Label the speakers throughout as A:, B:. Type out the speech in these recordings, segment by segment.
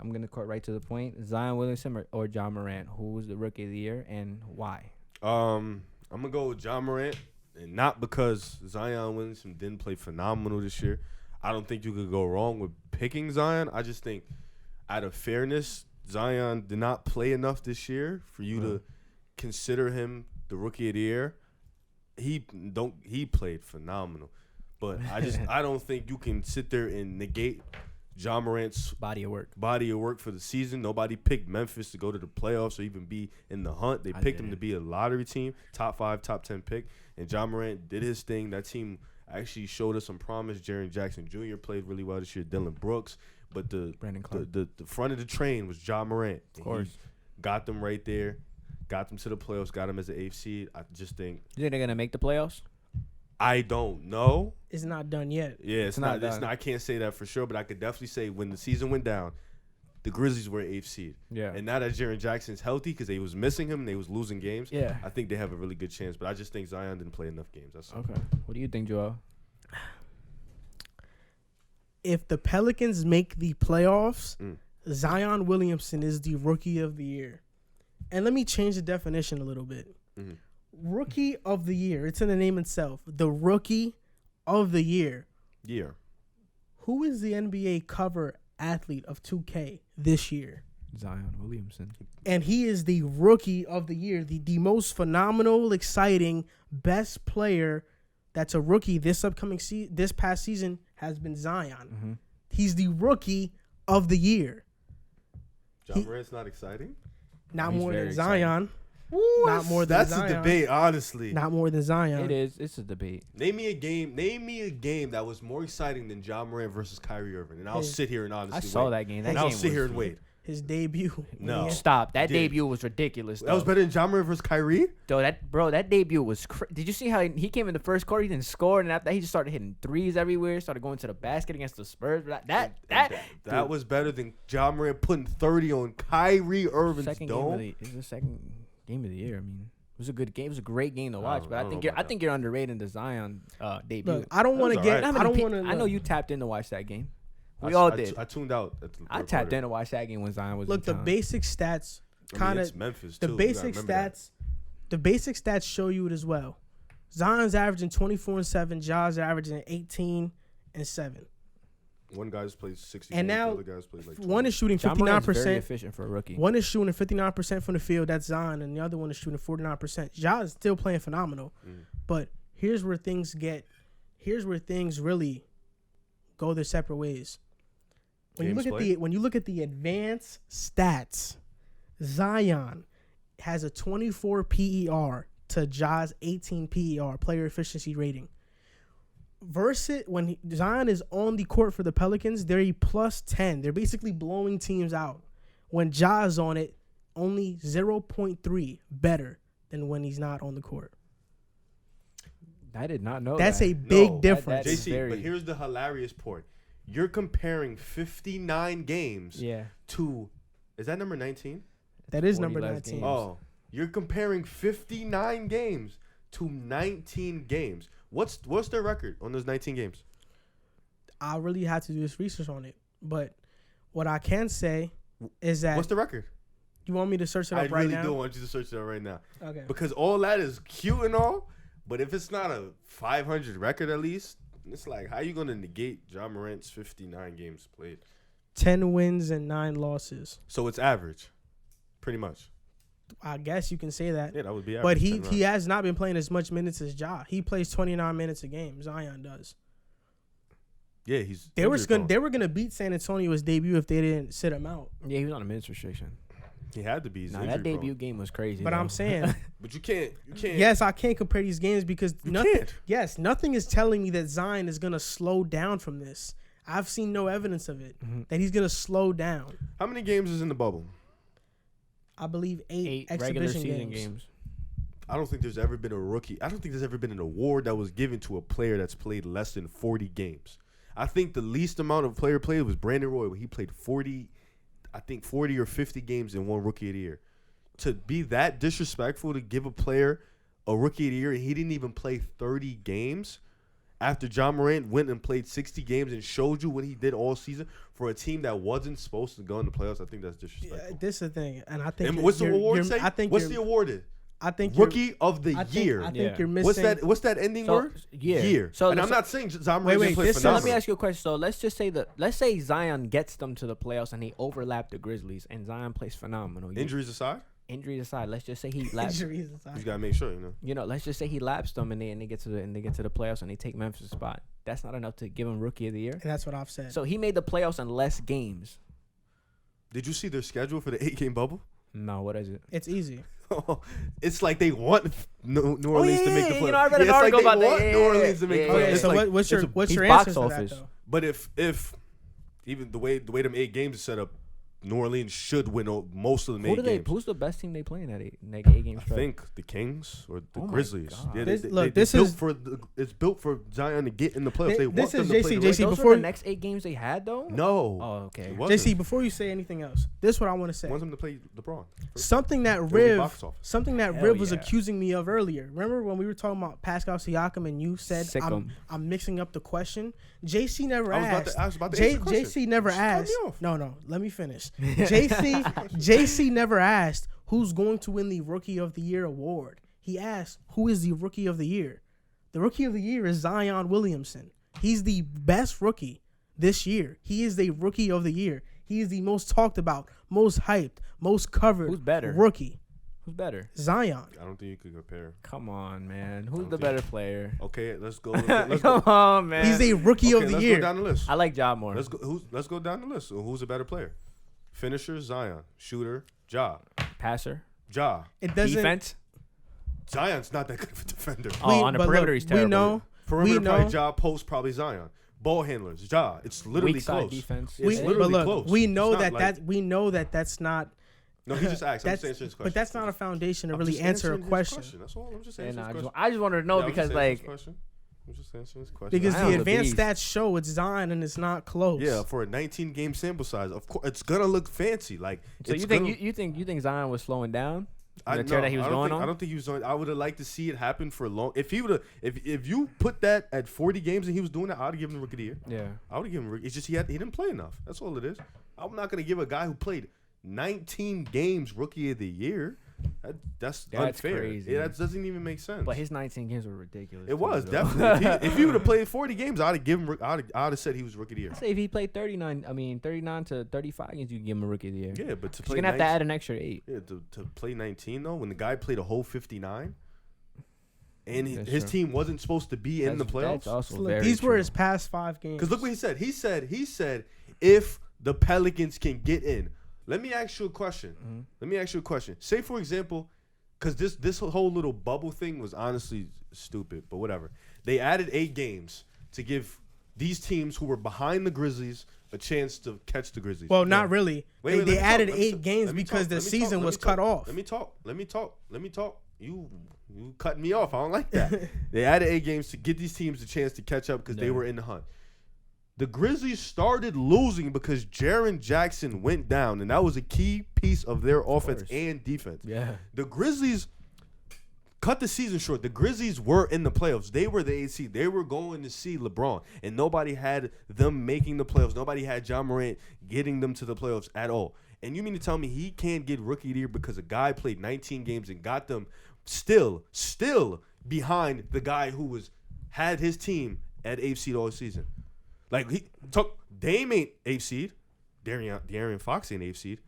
A: I'm gonna cut right to the point. Zion Williamson or John Morant, who was the rookie of the year and why?
B: I'm gonna go with John Morant, and not because Zion Williamson didn't play phenomenal this year. I don't think you could go wrong with picking Zion. I just think, out of fairness, Zion did not play enough this year for you to consider him the rookie of the year. He played phenomenal, but I don't think you can sit there and negate John Morant's
A: Body of work
B: for the season. Nobody picked Memphis to go to the playoffs or even be in the hunt. They picked him to be a lottery team, top 5, top 10 pick, and John Morant did his thing. That team actually showed us some promise. Jaren Jackson Jr. played really well this year. Dylan Brooks, but the front of the train was John Morant.
A: Of course,
B: he got them right there, got them to the playoffs, got them as an 8th seed. I just think.
A: You think they're gonna make the playoffs?
B: I don't know.
C: It's not done yet.
B: Yeah, it's not done. I can't say that for sure, but I could definitely say when the season went down, the Grizzlies were 8th seed.
A: Yeah.
B: And now that Jaren Jackson's healthy because they was missing him and they was losing games,
A: yeah,
B: I think they have a really good chance. But I just think Zion didn't play enough games. That's
A: okay. What do you think, Joel?
C: If the Pelicans make the playoffs, Zion Williamson is the rookie of the year. And let me change the definition a little bit.
B: Mm-hmm.
C: Rookie of the year. It's in the name itself. The rookie of the year.
B: Yeah.
C: Who is the NBA cover athlete of 2K this year?
A: Zion Williamson.
C: And he is the rookie of the year. The most phenomenal, exciting, best player that's a rookie this upcoming this past season has been Zion.
A: Mm-hmm.
C: He's the rookie of the year.
B: John Morant's not exciting?
C: Not more than Zion.
B: Ooh,
C: not more than Zion.
B: That's a debate, honestly.
C: Not more than Zion.
A: It is. It's a debate.
B: Name me a game that was more exciting than John Morant versus Kyrie Irving, and I'll sit here and honestly wait.
A: I saw that game.
B: I'll sit here and wait.
C: His debut.
B: No.
A: Stop. That debut was ridiculous.
B: That was better than John Morant versus Kyrie?
A: That debut was Did you see how he came in the first quarter, he didn't score, and after that he just started hitting threes everywhere, started going to the basket against the Spurs. That
B: was better than John Morant putting 30 on Kyrie Irving's dome.
A: It's the second game of the year. I mean, it was a good game. It was a great game to watch, but I think you're underrating the Zion debut.
C: Look, I don't want to get.
A: Right. I know you tapped in to watch that game. We all did.
B: I tuned out.
A: I tapped in to watch that game when Zion was.
C: Look, the basic stats kind of.
B: Memphis
C: the
B: too.
C: basic stats. The basic stats show you it as well. Zion's averaging 24 and 7. Ja's averaging 18 and 7.
B: One guy's plays 60.
C: And
B: games,
C: now
B: the other guy's played like 20.
C: one is shooting 59%.
A: Very efficient for a rookie.
C: One is shooting 59% from the field. That's Zion, and the other one is shooting 49%. Ja is still playing phenomenal, but here's where things really go their separate ways. When you look at the advanced stats, Zion has a 24 PER to Ja's 18 PER, player efficiency rating. Versus when Zion is on the court for the Pelicans, they're a plus 10. They're basically blowing teams out. When Ja's on it, only 0.3 better than when he's not on the court.
A: I did not know
C: that's
A: that.
C: a big difference.
B: JC, but here's the hilarious part. You're comparing 59 games to, is that number 19?
C: That is number 19.
A: Games.
B: Oh, you're comparing 59 games to 19 games. What's their record on those 19 games?
C: I really had to do this research on it. But what I can say is that...
B: What's the record?
C: You want me to search it up right now? I
B: really do want you to search it up right now.
C: Okay.
B: Because all that is cute and all, but if it's not a 500 record at least, it's like, how you going to negate John Morant's 59 games played?
C: 10 wins and 9 losses.
B: So it's average, pretty much.
C: I guess you can say that.
B: Yeah, that would be average.
C: But he has not been playing as much minutes as Ja. He plays 29 minutes a game. Zion does.
B: Yeah, he's.
C: They were gonna beat San Antonio's debut if they didn't sit him out.
A: Yeah, he was on a minutes restriction.
B: He had to be.
A: That debut game was crazy.
C: But I'm saying.
B: But you can't.
C: Yes, I can't compare these games because nothing is telling me that Zion is gonna slow down from this. I've seen no evidence of it that he's gonna slow down.
B: How many games is in the bubble?
C: I believe 8 exhibition
A: regular season games.
B: I don't think there's ever been a rookie. I don't think there's ever been an award that was given to a player that's played less than 40 games. I think the least amount of player played was Brandon Roy, where he played 40 or 50 games in one Rookie of the Year. To be that disrespectful to give a player a Rookie of the Year and he didn't even play 30 games after John Morant went and played 60 games and showed you what he did all season for a team that wasn't supposed to go in the playoffs. I think that's disrespectful.
C: Yeah, this is the thing, and I think.
B: And what's the award say? What's the award?
C: I think
B: Rookie of the year.
C: I think you're missing.
B: What's that ending word?
A: Year.
B: So and I'm not saying Zion didn't play
A: So
B: phenomenal.
A: let me ask you a question. So let's say Zion gets them to the playoffs and he overlapped the Grizzlies and Zion plays phenomenal.
B: Injuries aside,
A: let's just say he laps.
C: Injuries aside.
B: You gotta make sure
A: Let's just say he laps them and they get to the playoffs and they take Memphis' spot. That's not enough to give him Rookie of the Year.
C: And that's what I've said.
A: So he made the playoffs in less games.
B: Did you see their schedule for the 8-game bubble?
A: No, what is it?
C: It's easy.
B: It's like they want New Orleans to make the playoffs.
A: I read an article about that.
B: New Orleans to make the playoffs.
C: Okay, so
B: like,
C: what's your
A: box
C: answer to
A: office.
C: that though?
B: But if even the way them 8 games are set up, New Orleans should win most of the 8 games.
A: Who's the best team they play in that 8 game
B: I
A: stretch?
B: think the Kings or the
A: Oh my
B: Grizzlies.
A: God.
B: Yeah, it's built for Zion to get in the playoffs. They want
C: This
B: them
C: is
B: to play
C: JC.
B: the
A: Those
C: before
A: were the next 8 games they had though.
B: No.
A: Oh, okay.
B: It wasn't.
C: JC, before you say anything else, this is what I want to say.
B: Want them to play LeBron.
C: Something that
B: They'll be
C: Riv
B: box office.
A: Hell
C: was
A: yeah.
C: accusing me of earlier. Remember when we were talking about Pascal Siakam and you said
A: Sick 'em.
C: I'm mixing up the question? JC never
B: I was
C: asked.
B: about to answer the question.
C: JC never
B: Just cut me
C: asked.
B: off.
C: No, let me finish. JC never asked who's going to win the Rookie of the Year award. He asked who is the Rookie of the Year. The Rookie of the Year is Zion Williamson. He's the best rookie this year. He is the Rookie of the Year. He is the most talked about, most hyped, most covered.
A: Who's better?
C: Rookie?
A: Who's better?
C: Zion.
B: I don't think you could compare.
A: Come on, man. Who's
B: don't
A: the
B: think-
A: better player?
B: Okay, let's go. Let's
A: Come
B: go.
A: on, man.
C: He's a Rookie of the
B: Let's
C: Year.
B: go down the list.
A: I like Ja more.
B: Let's go down the list. Who's a better player? Finisher, Zion. Shooter, Ja.
A: Passer.
C: It doesn't.
A: Defense.
B: Zion's not that good of a defender.
A: Oh, on the
C: but
A: perimeter,
C: look,
A: he's terrible.
C: We know.
B: Perimeter,
C: we know-
B: probably Ja. Post, probably Zion. Ball handlers, Ja. It's literally
A: Weak side
B: close.
A: defense.
B: It's literally close.
C: we know
B: It's not like-
C: we know that's not.
B: No, he just asked. I'm just
C: That's,
B: answering his question.
C: but that's not a foundation to
B: I'm
C: really
B: just
C: answer a
B: answering his
C: question.
B: That's all. I'm just
A: Yeah,
B: answering
A: nah,
B: his question.
A: I just wanted to know
B: Yeah, I'm
A: because
B: just answering his
A: like
B: question. I'm just answering his question.
C: Because
A: Zion's
C: the
A: a
C: advanced
A: beast.
C: stats show it's Zion and it's not close.
B: Yeah, for a 19-game sample size, of course, it's gonna look fancy. Like,
A: so
B: it's
A: you think
B: gonna-
A: you think Zion was slowing down?
B: I
A: The tear that he was going on?
B: I don't think he was going. I would have liked to see it happen for long. If he would have, if you put that at 40 games and he was doing that, I'd have given him Rookie of the Year.
A: Yeah.
B: I would have given him. It's just he didn't play enough. That's all it is. I'm not gonna give a guy who played 19 games Rookie of the Year. That's unfair.
A: crazy.
B: Yeah, that doesn't even make sense.
A: But his 19 games were ridiculous.
B: It was
A: too, though.
B: definitely. If he would have played 40 games, I'd have given. I'd have said he was Rookie of the Year.
A: Say if he played 39 to 35 games, you can give him a Rookie of the Year.
B: Yeah, but to
A: He's
B: play
A: gonna have to
B: 19
A: add an extra 8.
B: Yeah, to play 19 though, when the guy played a whole 59, and
A: That's
B: his
A: true.
B: team wasn't supposed to be in the
A: That's
B: playoffs.
A: also
C: Look,
A: very
C: these were
A: true.
C: his past 5 games.
B: Because look what he said. He said if the Pelicans can get in. Let me ask you a question. Say for example, because this whole little bubble thing was honestly stupid, but whatever. They added 8 games to give these teams who were behind the Grizzlies a chance to catch the Grizzlies.
C: Well, not really.
B: Wait, let
C: they
B: me talk,
C: added
B: let me
C: 8
B: talk,
C: games
B: let me
C: because
B: talk,
C: the
B: let me
C: season
B: talk,
C: was
B: let me
C: cut
B: talk,
C: off.
B: Let me talk. You cutting me off. I don't like that. They added 8 games to get these teams a chance to catch up because they were in the hunt. The Grizzlies started losing because Jaren Jackson went down, and that was a key piece of their offense and defense.
A: Yeah.
B: The Grizzlies cut the season short. The Grizzlies were in the playoffs. They were the 8th seed. They were going to see LeBron, and nobody had them making the playoffs. Nobody had John Morant getting them to the playoffs at all. And you mean to tell me he can't get Rookie of the Year because a guy played 19 games and got them still behind the guy who had his team at 8th seed all season? Like, he took Dame ain't 8th seed. De'Aaron Fox ain't 8th seed.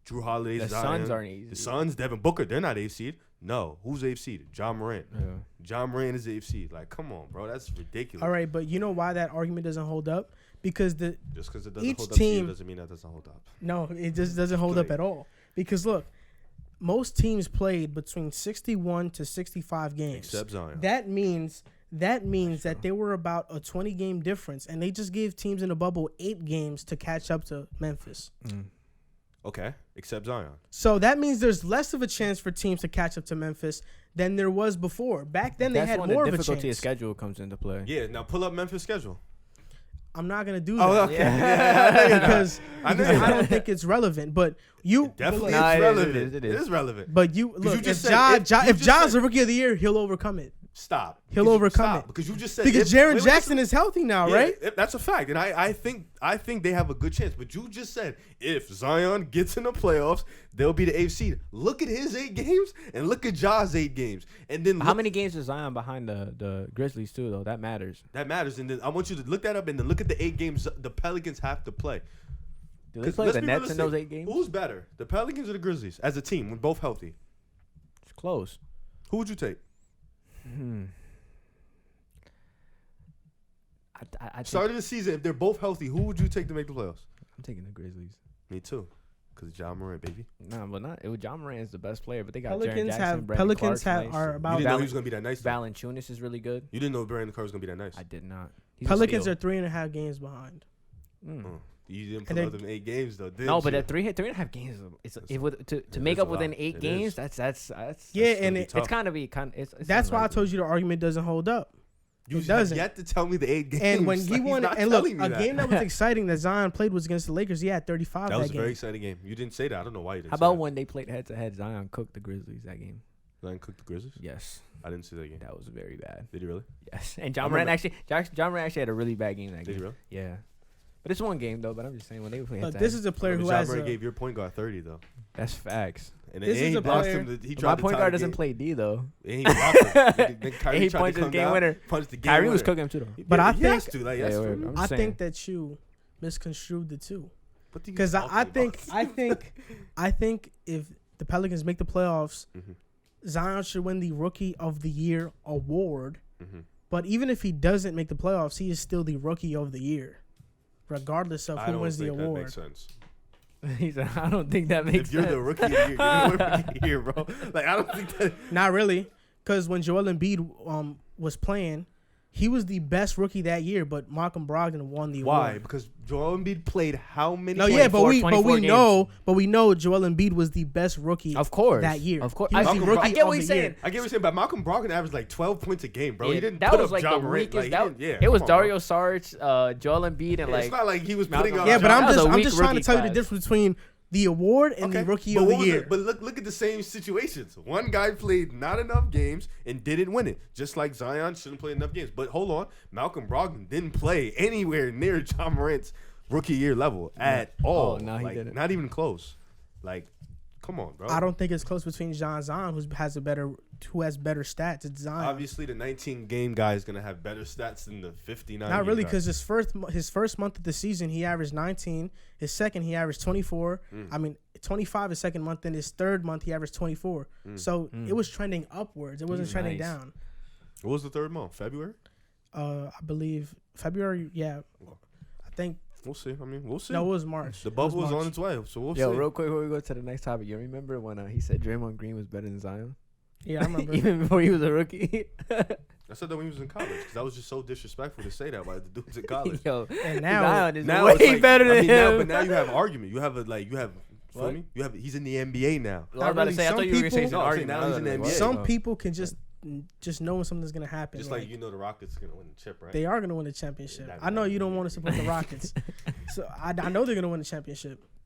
B: Drew Holiday's
A: The Suns aren't 8th seed.
B: The Suns, Devin Booker, they're not 8th seed. No. Who's 8th seed? John Morant.
A: Yeah.
B: John Morant is 8th seed. Like, come on, bro. That's ridiculous.
C: All right, but you know why that argument doesn't hold up? Because
B: Just because it doesn't
C: each
B: hold up to
C: team-
B: you doesn't mean that doesn't hold up.
C: no, it just doesn't hold up at all. Because look, most teams played between 61 to 65 games.
B: Except Zion.
C: That means that there were about a 20-game difference, and they just gave teams in the bubble 8 games to catch up to Memphis.
B: Okay. Except Zion.
C: So that means there's less of a chance for teams to catch up to Memphis than there was before. Back then, they
A: That's
C: had
A: when
C: more
A: the
C: of a
A: difficulty of
C: chance.
A: schedule comes into play.
B: Yeah. Now pull up Memphis' schedule.
C: I'm not gonna do that
B: Oh, okay.
C: because
B: I know.
C: I don't think it's relevant. But you
B: Definitely,
A: Nah,
B: it's
A: it is,
B: relevant.
A: it is.
B: It is relevant.
C: But you look,
B: just
C: if
B: said- you
C: Ja's
B: just
C: a Rookie of the Year, he'll overcome it.
B: Stop.
C: He'll overcome it.
B: Because you just said
C: because Jaren Jackson is healthy now, right?
B: That's a fact, and I think they have a good chance. But you just said if Zion gets in the playoffs, they'll be the 8th seed. Look at his 8 games and look at Ja's 8 games, and then
A: how many games is Zion behind the Grizzlies too? Though that matters.
B: That matters, and then I want you to look that up and then look at the 8 games the Pelicans have to play.
A: Do they play the Nets in those 8 games?
B: Who's better, the Pelicans or the Grizzlies, as a team when both healthy?
A: It's close.
B: Who would you take?
A: I
B: Start of the season, if they're both healthy, who would you take to make the playoffs?
A: I'm taking the Grizzlies.
B: Me too, because Ja Morant, baby.
A: No, but not. It was John Morant is the best player, but they got
C: Pelicans
A: Jaren Jackson, Brandon
C: Pelicans
A: Clark's
C: have
A: nice.
C: are about.
B: You didn't know he was gonna be that nice.
A: Valanciunas is really good.
B: You didn't know Brandon Clark was gonna be that nice.
A: I did not. He's
C: Pelicans are 3.5 games behind.
B: You didn't put out them 8 games though, did
A: No,
B: you?
A: but at 3.5 games, to make up within 8 games, that's
C: Yeah, and
A: it's kind of be kind. It's
C: that's why I told you the argument doesn't hold up.
B: You
C: it doesn't.
B: Yet to tell me the 8 games.
C: And when he won, and look, a
B: that.
C: game that was exciting that Zion played was against the Lakers. He had 35
B: that was a
C: game.
B: very exciting game. You didn't say that. I don't know why you didn't.
A: How about when they played head to head? Zion cooked the Grizzlies that game.
B: Zion cooked the Grizzlies?
A: Yes,
B: I didn't see that game.
A: that was very bad.
B: Did he really?
A: Yes, and John Morant actually had a really bad game that game.
B: Did he really?
A: Yeah, but it's one game though. But I'm just saying when they were playing.
C: This is a player who has.
B: Gave your point guard 30 though.
A: That's facts.
B: And
C: this is
B: he
C: a player.
A: My point guard doesn't play D though.
B: And he blocked him.
A: And he punched his game winner. Kyrie was cooking him too though.
C: But I think that you misconstrued the two. Because I think if the Pelicans make the playoffs, Zion should win the Rookie of the Year award. But even if he doesn't make the playoffs, he is still the Rookie of the Year, regardless of who wins the award.
B: That makes sense.
A: He said, I don't think that makes sense.
B: If you're the Rookie of the Year, you're the Rookie of the Year, bro. Like, I don't think that.
C: Not really. Because when Joel Embiid was playing, he was the best rookie that year, but Malcolm Brogdon won the award.
B: Why? Because Joel Embiid played how many?
C: No, yeah, but we know Joel Embiid was the best rookie.
A: Of course,
C: that year.
A: Of course,
C: I
A: get what he's saying.
B: I get what you're saying, but Malcolm Brogdon averaged like 12 points a game, bro.
A: Yeah,
B: He didn't.
A: That
B: put
A: was
B: up
A: like
B: Ja
A: the
B: Morant.
A: weakest.
B: Like,
A: it was Dario Saric, Joel Embiid, and like.
B: It's not like he was putting up.
C: Yeah, but I'm
A: I'm
C: just trying to tell you the difference between the award and the Rookie of the Year.
B: But look at the same situations. One guy played not enough games and didn't win it. Just like Zion shouldn't play enough games. But hold on, Malcolm Brogdon didn't play anywhere near Ja Morant's Rookie Year level at all.
A: Oh, no, he didn't.
B: Not even close. Like, come on, bro.
C: I don't think it's close between Zion, who has better stats. It's Zion.
B: Obviously, the 19-game guy is gonna have better stats than the 59.
C: Not really, because his first month of the season he averaged 19. His second he averaged 24. 25 his second month. Then his third month he averaged 24. So it was trending upwards. It wasn't trending down.
B: What was the third month? February?
C: I believe February. Yeah, I think.
B: We'll see. I mean, we'll see.
C: No, it was March.
B: The bubble was on its way, so we'll see.
A: Yo, real quick before we go to the next topic, you remember when he said Draymond Green was better than Zion?
C: Yeah, I remember.
A: Even before he was a rookie.
B: I said that when he was in college because that was just so disrespectful to say that by the dudes in college.
A: Yo,
C: and now
A: Zion is
B: now
A: way
B: it's like,
A: better than him.
B: But now you have argument. You have feel me? He's in the NBA now.
A: I was about to say, I thought you were going to say some argument.
B: Now he's in the NBA.
C: Some people can just know when something's gonna happen.
B: Just like you know the Rockets are gonna win the chip, right?
C: They are gonna win the championship. I know you don't want to support the Rockets, so I know they're gonna win the championship.